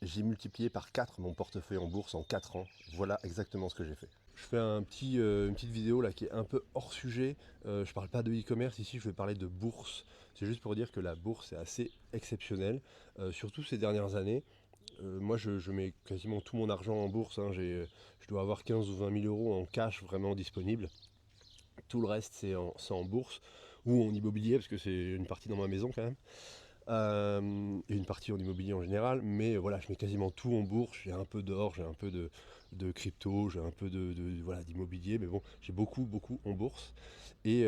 j'ai multiplié par 4 mon portefeuille en bourse en 4 ans. Voilà exactement ce que j'ai fait. Je fais une petite vidéo là qui est un peu hors sujet. Je parle pas de e-commerce ici, je vais parler de bourse. C'est juste pour dire que la bourse est assez exceptionnelle, surtout ces dernières années. Moi, je mets quasiment tout mon argent en bourse, hein. Je dois avoir 15 ou 20 000 euros en cash vraiment disponible. Tout le reste, c'est en bourse ou en immobilier, parce que c'est une partie dans ma maison quand même. Et une partie en immobilier en général, mais voilà, je mets quasiment tout en bourse. J'ai un peu d'or, j'ai un peu de crypto, j'ai un peu voilà, d'immobilier, mais bon, j'ai beaucoup en bourse. Et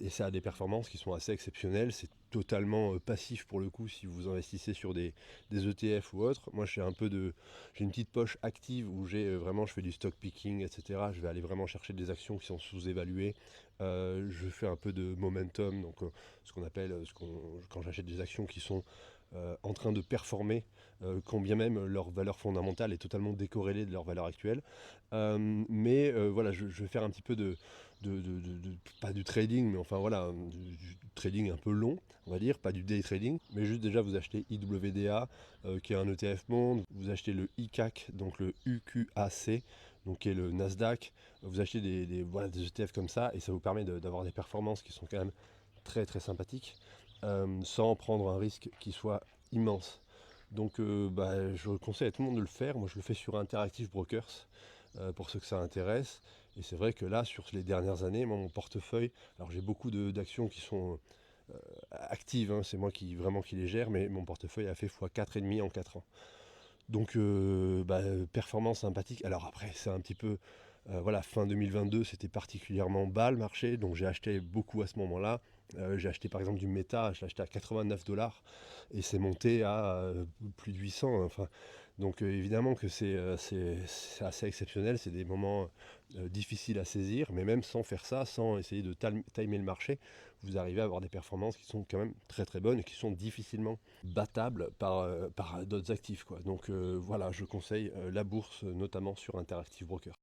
ça a des performances qui sont assez exceptionnelles. C'est totalement passif pour le coup si vous investissez sur des ETF ou autres. Moi, j'ai une petite poche active où vraiment, je fais du stock picking, etc. Je vais aller vraiment chercher des actions qui sont sous-évaluées. Je fais un peu de momentum, donc ce qu'on appelle, quand j'achète des actions qui sont en train de performer, quand bien même leur valeur fondamentale est totalement décorrélée de leur valeur actuelle. Voilà, je vais faire un petit peu pas du trading, mais enfin voilà, du trading un peu long, on va dire, pas du day trading, mais juste déjà vous achetez IWDA, qui est un ETF monde, vous achetez le ICAC, donc le UQAC, donc qui est le Nasdaq, vous achetez voilà, des ETF comme ça, et ça vous permet d'avoir des performances qui sont quand même très sympathiques, sans prendre un risque qui soit immense. Donc je conseille à tout le monde de le faire. Moi je le fais sur Interactive Brokers, pour ceux que ça intéresse. Et c'est vrai que là, sur les dernières années, moi, mon portefeuille, alors j'ai beaucoup d'actions qui sont actives, hein, c'est moi qui les gère, mais mon portefeuille a fait x4,5 en 4 ans. Donc performance sympathique. Alors après, c'est un petit peu, voilà, fin 2022, c'était particulièrement bas le marché, donc j'ai acheté beaucoup à ce moment-là. J'ai acheté par exemple du Meta, je l'ai acheté à 89 $ et c'est monté à plus de 800. Enfin, donc évidemment que c'est assez exceptionnel, c'est des moments difficiles à saisir, mais même sans faire ça, sans essayer de timer le marché, vous arrivez à avoir des performances qui sont quand même très bonnes et qui sont difficilement battables par d'autres actifs, quoi. Donc voilà, je conseille la bourse, notamment sur Interactive Broker.